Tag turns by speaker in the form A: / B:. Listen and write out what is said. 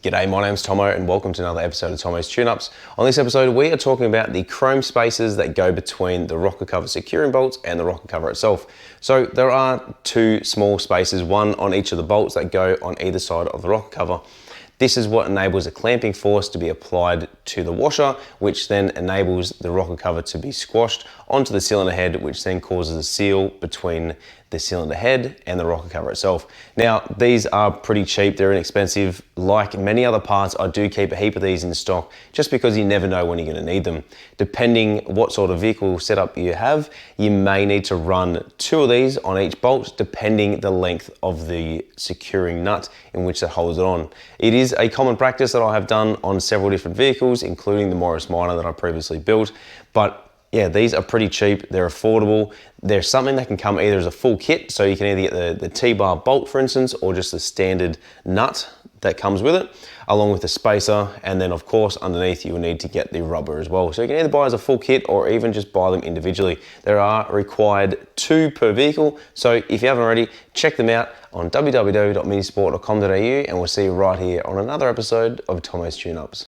A: G'day, my name's Tomo and welcome to another episode of Tomo's Tune-Ups. On this episode, we are talking about the chrome spaces that go between the rocker cover securing bolts and the rocker cover itself. So there are two small spaces, one on each of the bolts that go on either side of the rocker cover. This is what enables a clamping force to be applied to the washer, which then enables the rocker cover to be squashed onto the cylinder head, which then causes a seal between the cylinder head and the rocker cover itself. Now, these are pretty cheap, they're inexpensive. Like many other parts, I do keep a heap of these in stock just because you never know when you're gonna need them. Depending what sort of vehicle setup you have, you may need to run two of these on each bolt, depending the length of the securing nut in which that holds it on. It is a common practice that I have done on several different vehicles, including the Morris Minor that I previously built, but yeah, these are pretty cheap, they're affordable. They're something that can come either as a full kit, so you can either get the T-bar bolt, for instance, or just the standard nut that comes with it, along with the spacer, and then of course underneath you will need to get the rubber as well. So you can either buy as a full kit or even just buy them individually. There are required 2 per vehicle, so if you haven't already, check them out on www.minisport.com.au and we'll see you right here on another episode of Tomo's Tune-Ups.